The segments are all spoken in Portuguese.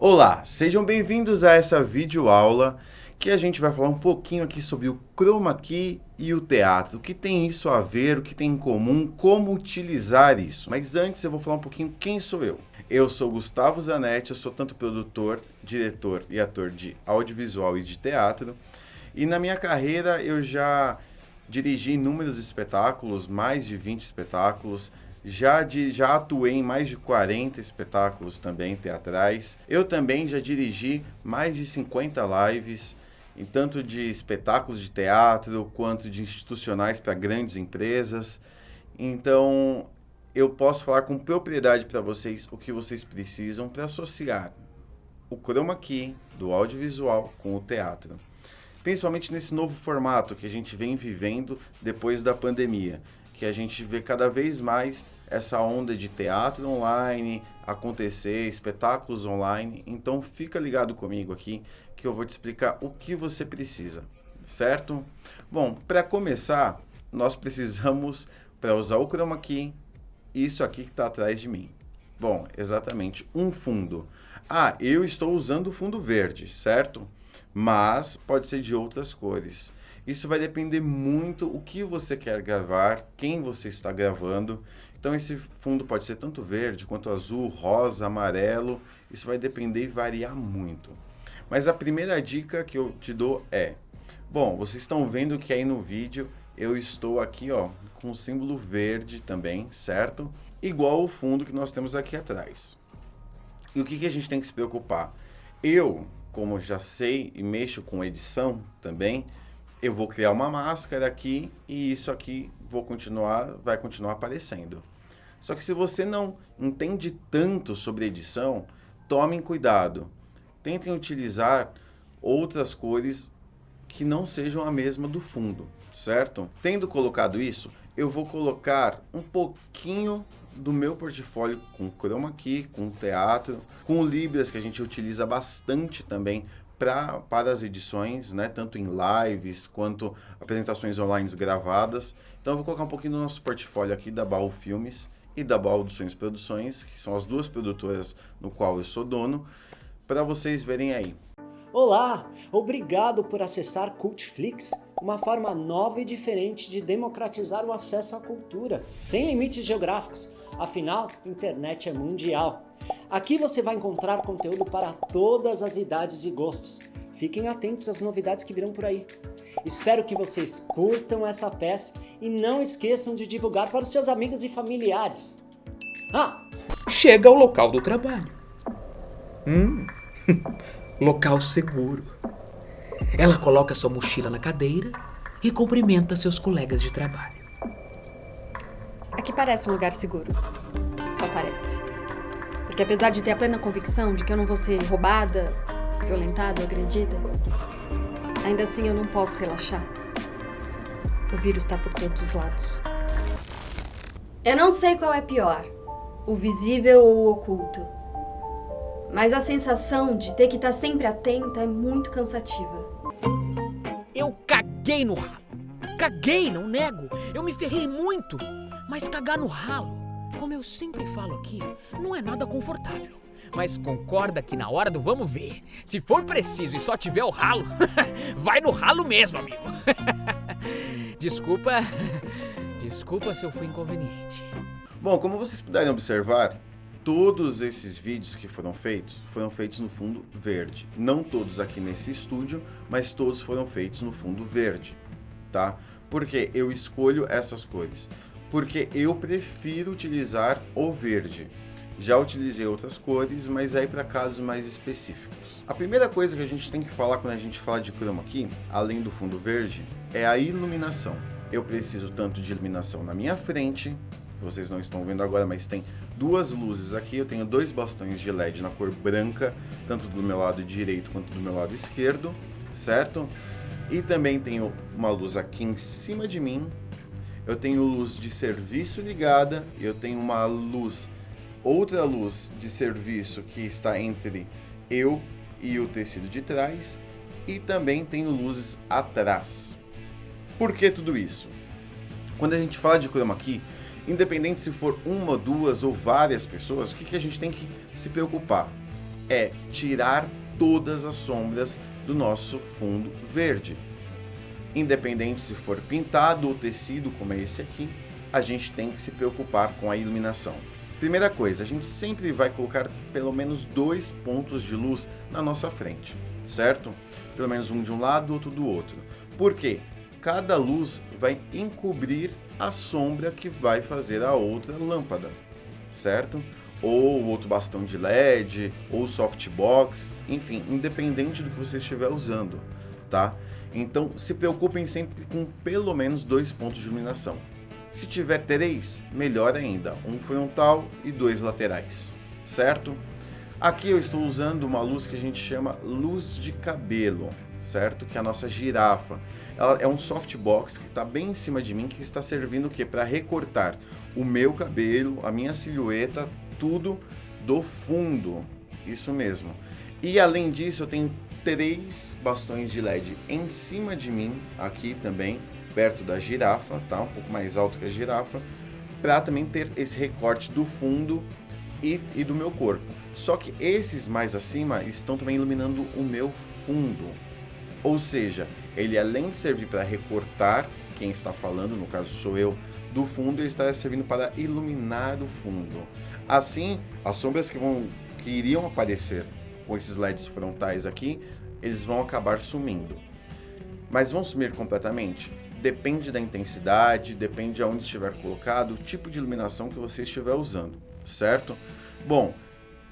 Olá, sejam bem-vindos a essa videoaula que a gente vai falar um pouquinho aqui sobre o chroma key e o teatro, o que tem isso a ver, o que tem em comum, como utilizar isso. Mas antes eu vou falar um pouquinho quem sou eu. Eu sou Gustavo Zanetti, eu sou tanto produtor, diretor e ator de audiovisual e de teatro. E na minha carreira eu já dirigi inúmeros espetáculos, mais de 20 espetáculos, já atuei em mais de 40 espetáculos também teatrais. Eu também já dirigi mais de 50 lives, tanto de espetáculos de teatro quanto de institucionais para grandes empresas. Então, eu posso falar com propriedade para vocês o que vocês precisam para associar o chroma key do audiovisual com o teatro. Principalmente nesse novo formato que a gente vem vivendo depois da pandemia, que a gente vê cada vez mais essa onda de teatro online acontecer, espetáculos online. Então fica ligado comigo aqui que eu vou te explicar o que você precisa, certo? Bom, para começar, nós precisamos, para usar o chroma key, isso aqui que está atrás de mim. Bom, exatamente, um fundo. Ah, eu estou usando o fundo verde, certo? Mas pode ser de outras cores. Isso vai depender muito o que você quer gravar, quem você está gravando. Então esse fundo pode ser tanto verde quanto azul, rosa, amarelo. Isso vai depender e variar muito. Mas a primeira dica que eu te dou é... Bom, vocês estão vendo que aí no vídeo eu estou aqui com o símbolo verde também, certo? Igual o fundo que nós temos aqui atrás. E o que a gente tem que se preocupar? Eu, como já sei e mexo com edição também, eu vou criar uma máscara aqui e isso aqui vai continuar aparecendo. Só que se você não entende tanto sobre edição, tomem cuidado. Tentem utilizar outras cores que não sejam a mesma do fundo, certo? Tendo colocado isso, eu vou colocar um pouquinho do meu portfólio com chroma key, com teatro, com o Libras, que a gente utiliza bastante também para as edições, né? Tanto em lives quanto apresentações online gravadas. Então eu vou colocar um pouquinho do nosso portfólio aqui da Baú Filmes e da Baú dos Sonhos Produções, que são as duas produtoras no qual eu sou dono, para vocês verem aí. Olá, obrigado por acessar Cultflix, uma forma nova e diferente de democratizar o acesso à cultura, sem limites geográficos. Afinal, internet é mundial. Aqui você vai encontrar conteúdo para todas as idades e gostos. Fiquem atentos às novidades que virão por aí. Espero que vocês curtam essa peça e não esqueçam de divulgar para os seus amigos e familiares. Chega ao local do trabalho. Local seguro. Ela coloca sua mochila na cadeira e cumprimenta seus colegas de trabalho. Aqui parece um lugar seguro. Só parece. Porque apesar de ter a plena convicção de que eu não vou ser roubada, violentada, agredida, ainda assim eu não posso relaxar. O vírus tá por todos os lados. Eu não sei qual é pior, o visível ou o oculto. Mas a sensação de ter que estar sempre atenta é muito cansativa. Eu caguei no ralo. Caguei, não nego. Eu me ferrei muito. Mas cagar no ralo, como eu sempre falo aqui, não é nada confortável. Mas concorda que na hora do vamos ver, se for preciso e só tiver o ralo, vai no ralo mesmo, amigo. Desculpa se eu fui inconveniente. Bom, como vocês puderem observar, todos esses vídeos que foram feitos no fundo verde. Não todos aqui nesse estúdio, mas todos foram feitos no fundo verde, tá? Porque eu escolho essas cores? Porque eu prefiro utilizar o verde. Já utilizei outras cores, mas aí para casos mais específicos. A primeira coisa que a gente tem que falar quando a gente fala de chroma key, além do fundo verde, é a iluminação. Eu preciso tanto de iluminação na minha frente, vocês não estão vendo agora, mas tem duas luzes aqui. Eu tenho dois bastões de LED na cor branca, tanto do meu lado direito quanto do meu lado esquerdo, certo? E também tenho uma luz aqui em cima de mim. Eu tenho luz de serviço ligada, eu tenho uma luz, outra luz de serviço que está entre eu e o tecido de trás, e também tenho luzes atrás. Por que tudo isso? Quando a gente fala de chroma key, independente se for uma, duas ou várias pessoas, o que a gente tem que se preocupar? é tirar todas as sombras do nosso fundo verde. Independente se for pintado ou tecido, como é esse aqui, a gente tem que se preocupar com a iluminação. Primeira coisa, a gente sempre vai colocar pelo menos 2 pontos de luz na nossa frente, certo? Pelo menos um de um lado, outro do outro. Por quê? Cada luz vai encobrir a sombra que vai fazer a outra lâmpada, certo? Ou outro bastão de LED, ou softbox, enfim, independente do que você estiver usando, tá? Então, se preocupem sempre com pelo menos 2 pontos de iluminação. Se tiver 3, melhor ainda, um frontal e 2 laterais, certo? Aqui eu estou usando uma luz que a gente chama luz de cabelo, certo? Que é a nossa girafa. Ela é um softbox que está bem em cima de mim, que está servindo o quê? Para recortar o meu cabelo, a minha silhueta, tudo do fundo, isso mesmo. E além disso, eu tenho 3 bastões de LED em cima de mim, aqui também, perto da girafa, tá? Um pouco mais alto que a girafa, para também ter esse recorte do fundo e do meu corpo. Só que esses mais acima estão também iluminando o meu fundo. Ou seja, ele além de servir para recortar quem está falando, no caso sou eu, do fundo, ele está servindo para iluminar o fundo. Assim, as sombras que iriam aparecer com esses LEDs frontais aqui, eles vão acabar sumindo. Mas vão sumir completamente? Depende da intensidade, depende de onde estiver colocado, o tipo de iluminação que você estiver usando, certo? Bom,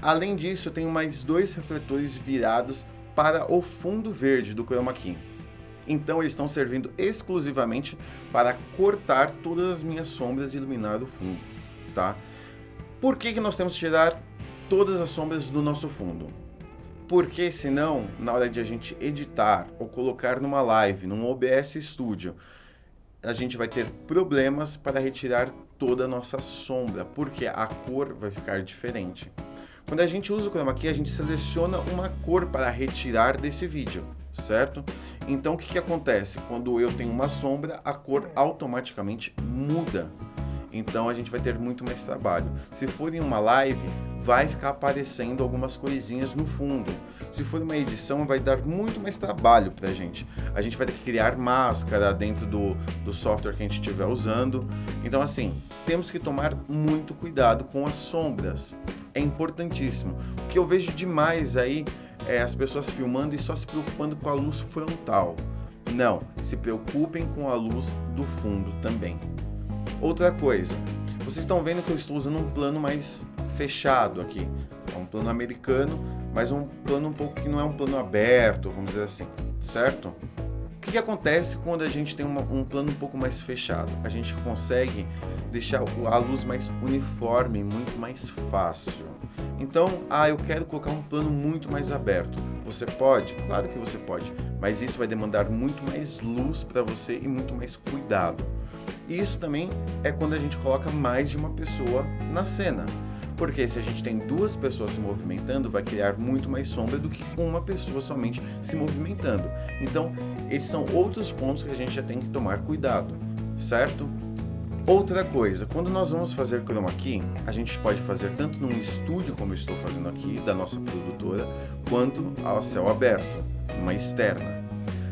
além disso, eu tenho mais 2 refletores virados para o fundo verde do chroma key. Então eles estão servindo exclusivamente para cortar todas as minhas sombras e iluminar o fundo, tá? Por que nós temos que tirar todas as sombras do nosso fundo? Porque senão, na hora de a gente editar ou colocar numa live, num OBS Studio, a gente vai ter problemas para retirar toda a nossa sombra, porque a cor vai ficar diferente. Quando a gente usa o chroma key, a gente seleciona uma cor para retirar desse vídeo, certo? Então o que acontece? Quando eu tenho uma sombra, a cor automaticamente muda. Então a gente vai ter muito mais trabalho. Se for em uma live, vai ficar aparecendo algumas coisinhas no fundo. Se for uma edição, vai dar muito mais trabalho pra gente. A gente vai ter que criar máscara dentro do software que a gente estiver usando. Então assim, temos que tomar muito cuidado com as sombras. É importantíssimo. O que eu vejo demais aí é as pessoas filmando e só se preocupando com a luz frontal. Não, se preocupem com a luz do fundo também. Outra coisa, vocês estão vendo que eu estou usando um plano mais fechado aqui. É um plano americano, mas um plano um pouco que não é um plano aberto, vamos dizer assim, certo? O que acontece quando a gente tem um plano um pouco mais fechado? A gente consegue deixar a luz mais uniforme, muito mais fácil. Então, eu quero colocar um plano muito mais aberto. Você pode? Claro que você pode, mas isso vai demandar muito mais luz para você e muito mais cuidado. Isso também é quando a gente coloca mais de uma pessoa na cena. Porque se a gente tem 2 pessoas se movimentando, vai criar muito mais sombra do que uma pessoa somente se movimentando. Então, esses são outros pontos que a gente já tem que tomar cuidado, certo? Outra coisa, quando nós vamos fazer chroma key, a gente pode fazer tanto num estúdio, como eu estou fazendo aqui, da nossa produtora, quanto ao céu aberto, uma externa.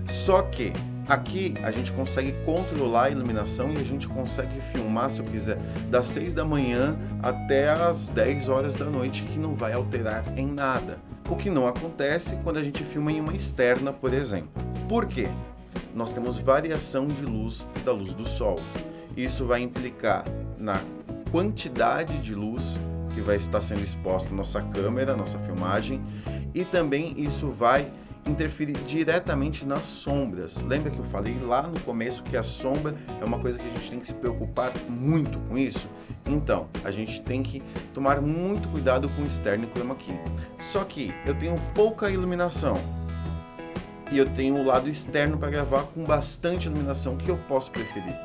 Só que aqui a gente consegue controlar a iluminação e a gente consegue filmar, se eu quiser, das 6 da manhã até as 10 horas da noite, que não vai alterar em nada. O que não acontece quando a gente filma em uma externa, por exemplo. Por quê? Nós temos variação de luz da luz do sol. Isso vai implicar na quantidade de luz que vai estar sendo exposta na nossa câmera, nossa filmagem, e também isso vai interferir diretamente nas sombras. Lembra que eu falei lá no começo que a sombra é uma coisa que a gente tem que se preocupar muito com isso? Então, a gente tem que tomar muito cuidado com o externo e chroma key. Só que eu tenho pouca iluminação e eu tenho o lado externo para gravar com bastante iluminação, que eu posso preferir.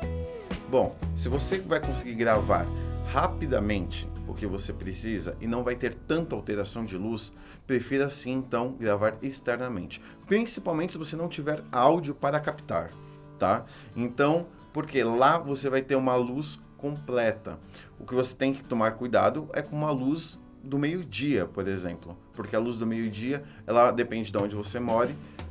Bom, se você vai conseguir gravar rapidamente o que você precisa e não vai ter tanta alteração de luz, prefira sim então gravar externamente, principalmente se você não tiver áudio para captar, tá? Então, porque lá você vai ter uma luz completa. O que você tem que tomar cuidado é com uma luz do meio-dia, por exemplo, porque a luz do meio-dia, ela depende de onde você mora,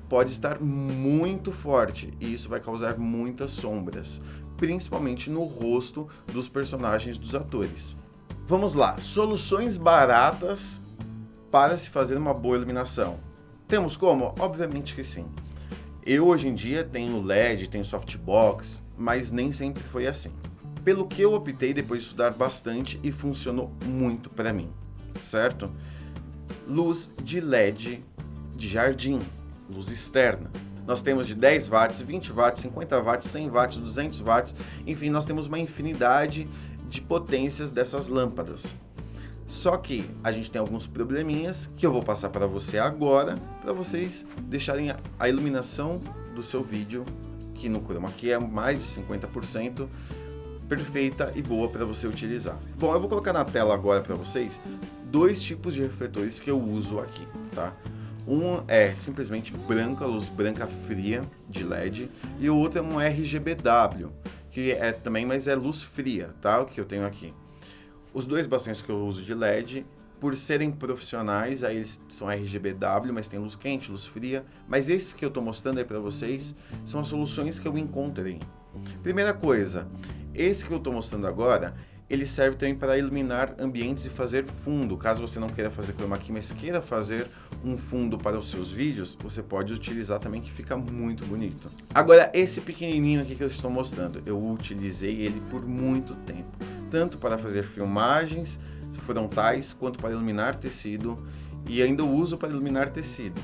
pode estar muito forte e isso vai causar muitas sombras, principalmente no rosto dos personagens dos atores. Vamos lá, soluções baratas para se fazer uma boa iluminação. Temos como? Obviamente que sim. Eu hoje em dia tenho LED, tenho softbox, mas nem sempre foi assim. Pelo que eu optei depois de estudar bastante e funcionou muito para mim, certo? Luz de LED de jardim, luz externa. Nós temos de 10 watts, 20 watts, 50 watts, 100 watts, 200 watts, enfim, nós temos uma infinidade de potências dessas lâmpadas. Só que a gente tem alguns probleminhas que eu vou passar para você agora, para vocês deixarem a iluminação do seu vídeo, que no Chroma Key é mais de 50%, perfeita e boa para você utilizar. Bom, eu vou colocar na tela agora para vocês 2 tipos de refletores que eu uso aqui, tá? Um é simplesmente branca, luz branca fria de LED, e o outro é um RGBW, que é também, mas é luz fria, tá? O que eu tenho aqui. Os 2 bastões que eu uso de LED, por serem profissionais, aí eles são RGBW, mas tem luz quente, luz fria. Mas esses que eu estou mostrando aí para vocês são as soluções que eu encontrei. Primeira coisa, esse que eu estou mostrando agora, ele serve também para iluminar ambientes e fazer fundo. Caso você não queira fazer chroma key, mas queira fazer um fundo para os seus vídeos, você pode utilizar também, que fica muito bonito. Agora, esse pequenininho aqui que eu estou mostrando, eu utilizei ele por muito tempo, tanto para fazer filmagens frontais, quanto para iluminar tecido, e ainda uso para iluminar tecido.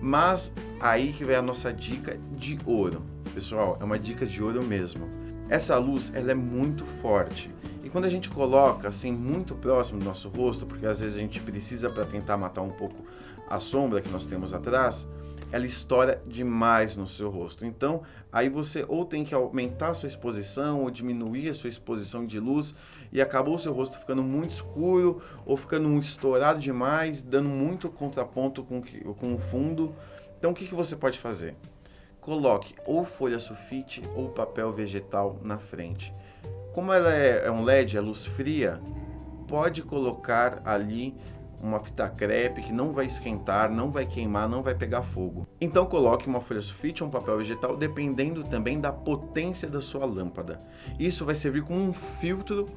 Mas aí que vem a nossa dica de ouro. Pessoal, é uma dica de ouro mesmo. Essa luz, ela é muito forte. E quando a gente coloca assim muito próximo do nosso rosto, porque às vezes a gente precisa para tentar matar um pouco a sombra que nós temos atrás, ela estoura demais no seu rosto. Então, aí você ou tem que aumentar a sua exposição ou diminuir a sua exposição de luz e acabou o seu rosto ficando muito escuro ou ficando estourado demais, dando muito contraponto com o fundo. Então, o que você pode fazer? Coloque ou folha sulfite ou papel vegetal na frente. Como ela é um LED, é luz fria, pode colocar ali uma fita crepe que não vai esquentar, não vai queimar, não vai pegar fogo. Então coloque uma folha sulfite ou um papel vegetal, dependendo também da potência da sua lâmpada. Isso vai servir como um filtro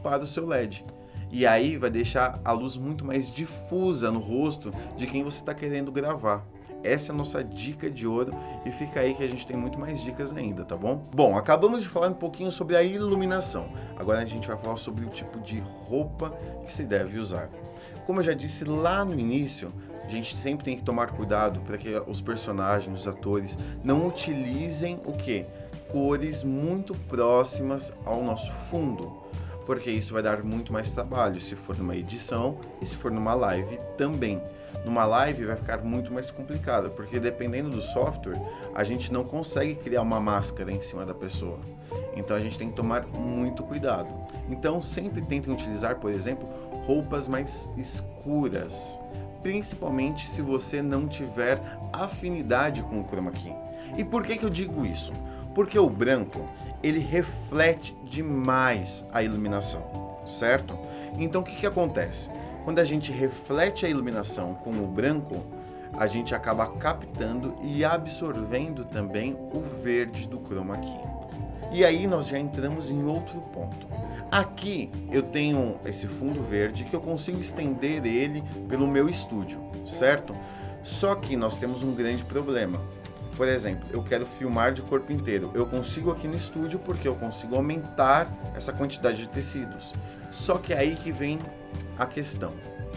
para o seu LED. E aí vai deixar a luz muito mais difusa no rosto de quem você está querendo gravar. Essa é a nossa dica de ouro e fica aí que a gente tem muito mais dicas ainda, tá bom? Bom, acabamos de falar um pouquinho sobre a iluminação. Agora a gente vai falar sobre o tipo de roupa que se deve usar. Como eu já disse lá no início, a gente sempre tem que tomar cuidado para que os personagens, os atores, não utilizem o quê? Cores muito próximas ao nosso fundo, porque isso vai dar muito mais trabalho se for numa edição e se for numa live também. Numa live vai ficar muito mais complicado, porque dependendo do software, a gente não consegue criar uma máscara em cima da pessoa. Então a gente tem que tomar muito cuidado. Então sempre tentem utilizar, por exemplo, roupas mais escuras, principalmente se você não tiver afinidade com o chroma key. E por que eu digo isso? Porque o branco, ele reflete demais a iluminação, certo? Então o que acontece? Quando a gente reflete a iluminação com o branco, a gente acaba captando e absorvendo também o verde do chroma key. E aí nós já entramos em outro ponto. Aqui eu tenho esse fundo verde que eu consigo estender ele pelo meu estúdio, certo? Só que nós temos um grande problema. Por exemplo, eu quero filmar de corpo inteiro. Eu consigo aqui no estúdio porque eu consigo aumentar essa quantidade de tecidos. Só que é aí que vem a questão.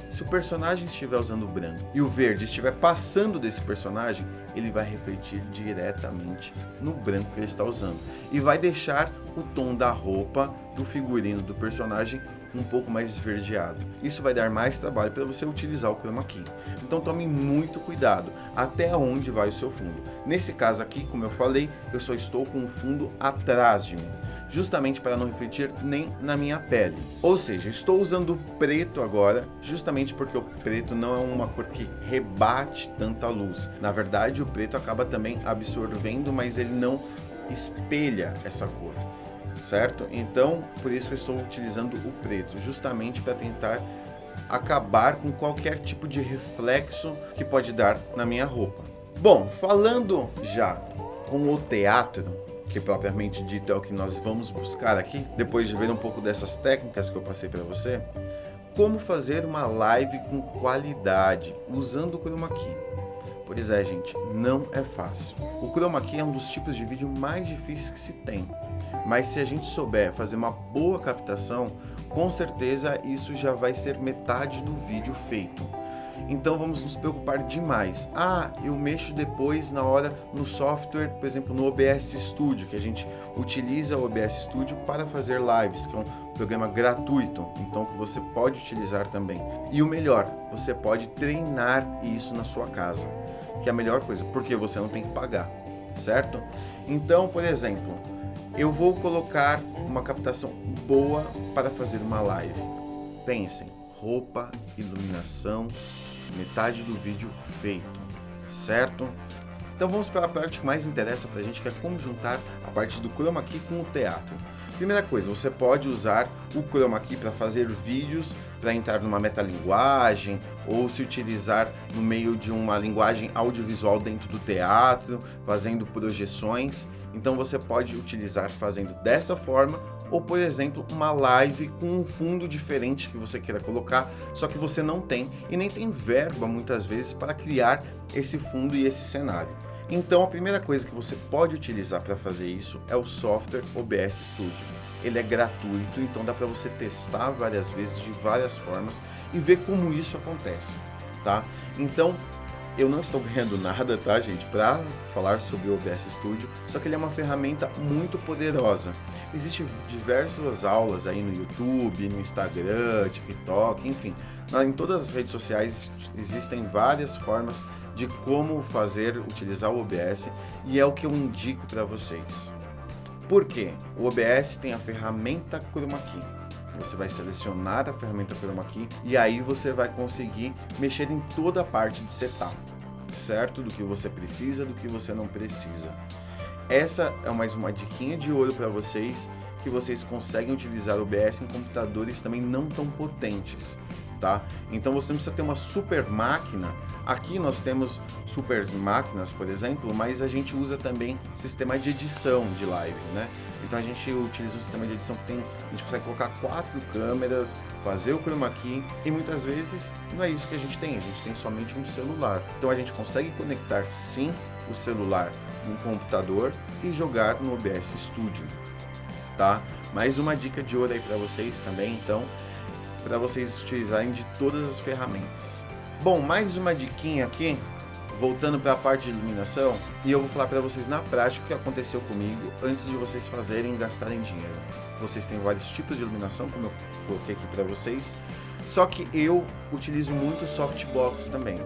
Se o personagem estiver usando o branco e o verde estiver passando desse personagem, ele vai refletir diretamente no branco que ele está usando e vai deixar o tom da roupa, do figurino do personagem um pouco mais esverdeado. Isso vai dar mais trabalho para você utilizar o chroma key. Então tome muito cuidado até onde vai o seu fundo. Nesse caso aqui, como eu falei, eu só estou com o fundo atrás de mim, justamente para não refletir nem na minha pele. Ou seja, estou usando o preto agora, justamente porque o preto não é uma cor que rebate tanta luz. Na verdade, o preto acaba também absorvendo, mas ele não espelha essa cor, certo? Então, por isso que eu estou utilizando o preto, justamente para tentar acabar com qualquer tipo de reflexo que pode dar na minha roupa. Bom, falando já com o teatro, que propriamente dito é o que nós vamos buscar aqui, depois de ver um pouco dessas técnicas que eu passei para você, como fazer uma live com qualidade usando o Chroma Key. Pois é, gente, não é fácil. O Chroma Key é um dos tipos de vídeo mais difíceis que se tem, mas se a gente souber fazer uma boa captação, com certeza isso já vai ser metade do vídeo feito. Então vamos nos preocupar demais. Eu mexo depois na hora no software, por exemplo, no OBS Studio, que a gente utiliza o OBS Studio para fazer lives, que é um programa gratuito, então que você pode utilizar também. E o melhor, você pode treinar isso na sua casa, que é a melhor coisa, porque você não tem que pagar, certo? Então, por exemplo, eu vou colocar uma captação boa para fazer uma live. Pensem, roupa, iluminação, metade do vídeo feito, certo? Então vamos para a parte que mais interessa pra gente, que é como juntar a parte do Chroma Key com o teatro. Primeira coisa, você pode usar o Chroma Key para fazer vídeos, para entrar numa metalinguagem, ou se utilizar no meio de uma linguagem audiovisual dentro do teatro, fazendo projeções. Então você pode utilizar fazendo dessa forma, ou por exemplo, uma live com um fundo diferente que você queira colocar, só que você não tem e nem tem verba muitas vezes para criar esse fundo e esse cenário. Então a primeira coisa que você pode utilizar para fazer isso é o software OBS Studio. Ele é gratuito, então dá para você testar várias vezes de várias formas e ver como isso acontece, tá? Então eu não estou ganhando nada, tá, gente, para falar sobre o OBS Studio, só que ele é uma ferramenta muito poderosa. Existem diversas aulas aí no YouTube, no Instagram, TikTok, enfim. Em todas as redes sociais existem várias formas de como utilizar o OBS, e é o que eu indico para vocês. Por quê? O OBS tem a ferramenta Chroma Key. Você vai selecionar a ferramenta Chroma Key e aí você vai conseguir mexer em toda a parte de setup, certo? Do que você precisa, do que você não precisa. Essa é mais uma diquinha de ouro para vocês, que vocês conseguem utilizar o OBS em computadores também não tão potentes, tá? Então você não precisa ter uma super máquina. Aqui nós temos super máquinas, por exemplo, mas a gente usa também sistema de edição de live, né? Então a gente utiliza um sistema de edição que a gente consegue colocar 4 câmeras, fazer o Chroma Key, e muitas vezes não é isso que a gente tem somente um celular. Então a gente consegue conectar sim o celular no computador e jogar no OBS Studio, tá? Mais uma dica de ouro aí para vocês também, então, para vocês utilizarem de todas as ferramentas. Bom, mais uma diquinha aqui, voltando para a parte de iluminação, e eu vou falar para vocês na prática o que aconteceu comigo antes de vocês fazerem e gastarem dinheiro. Vocês têm vários tipos de iluminação, como eu coloquei aqui para vocês, só que eu utilizo muito softbox também.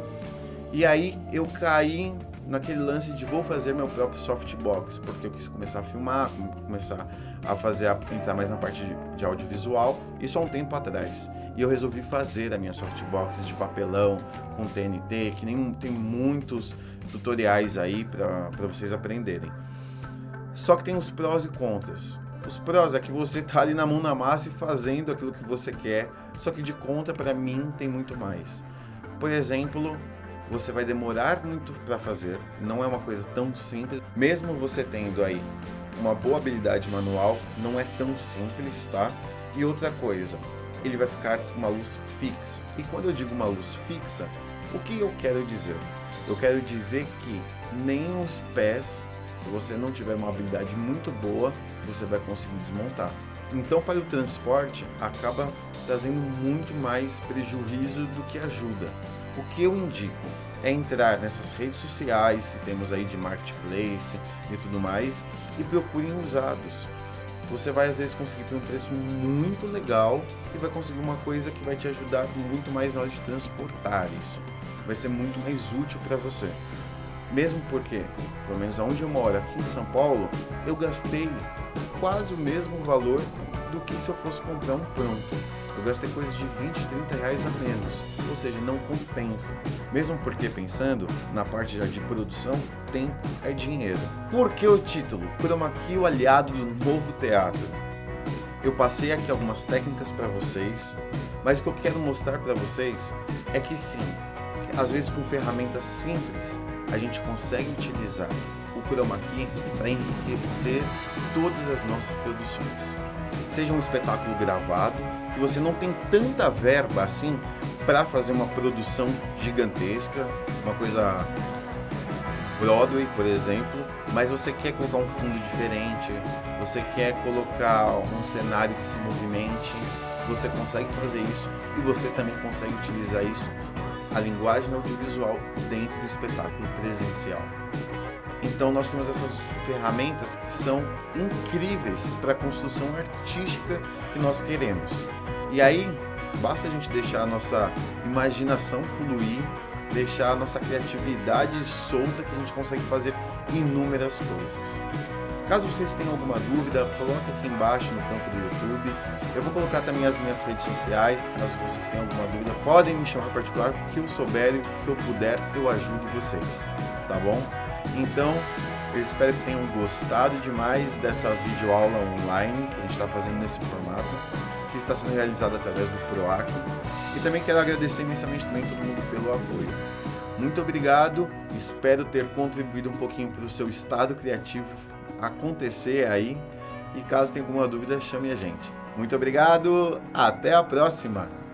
E aí eu caí naquele lance de vou fazer meu próprio softbox, porque eu quis começar a filmar, começar a entrar mais na parte de audiovisual, isso há um tempo atrás. E eu resolvi fazer a minha softbox de papelão com TNT, que tem muitos tutoriais aí para vocês aprenderem. Só que tem os prós e contras. Os prós é que você tá ali na mão na massa e fazendo aquilo que você quer, só que de contra, para mim, tem muito mais. Por exemplo, você vai demorar muito para fazer, não é uma coisa tão simples. Mesmo você tendo aí uma boa habilidade manual, não é tão simples, tá? E outra coisa, ele vai ficar uma luz fixa. E quando eu digo uma luz fixa, o que eu quero dizer? Eu quero dizer que nem os pés, se você não tiver uma habilidade muito boa, você vai conseguir desmontar. Então, para o transporte, acaba trazendo muito mais prejuízo do que ajuda. O que eu indico é entrar nessas redes sociais que temos aí de marketplace e tudo mais e procurem usados. Você vai às vezes conseguir por um preço muito legal e vai conseguir uma coisa que vai te ajudar muito mais na hora de transportar isso. Vai ser muito mais útil para você. Mesmo porque, pelo menos onde eu moro, aqui em São Paulo, eu gastei quase o mesmo valor do que se eu fosse comprar um pronto. Eu gastei coisas de 20, 30 reais a menos, ou seja, não compensa. Mesmo porque, pensando na parte já de produção, tempo é dinheiro. Por que o título? Chroma Key, o aliado do novo teatro. Eu passei aqui algumas técnicas para vocês, Mas o que eu quero mostrar para vocês é que sim, às vezes com ferramentas simples, a gente consegue utilizar o Chroma Key para enriquecer todas as nossas produções. Seja um espetáculo gravado, que você não tem tanta verba assim para fazer uma produção gigantesca, uma coisa Broadway, por exemplo, mas você quer colocar um fundo diferente, você quer colocar um cenário que se movimente, você consegue fazer isso e você também consegue utilizar isso, a linguagem audiovisual, dentro do espetáculo presencial. Então nós temos essas ferramentas que são incríveis para a construção artística que nós queremos. E aí, basta a gente deixar a nossa imaginação fluir, deixar a nossa criatividade solta, que a gente consegue fazer inúmeras coisas. Caso vocês tenham alguma dúvida, coloque aqui embaixo no campo do YouTube. Eu vou colocar também as minhas redes sociais. Caso vocês tenham alguma dúvida, podem me chamar em particular, o que eu souber e o que eu puder, eu ajudo vocês, tá bom? Então, eu espero que tenham gostado demais dessa videoaula online que a gente está fazendo nesse formato, que está sendo realizada através do PROAC. E também quero agradecer imensamente também todo mundo pelo apoio. Muito obrigado, espero ter contribuído um pouquinho para o seu estado criativo acontecer aí. E caso tenha alguma dúvida, chame a gente. Muito obrigado, até a próxima!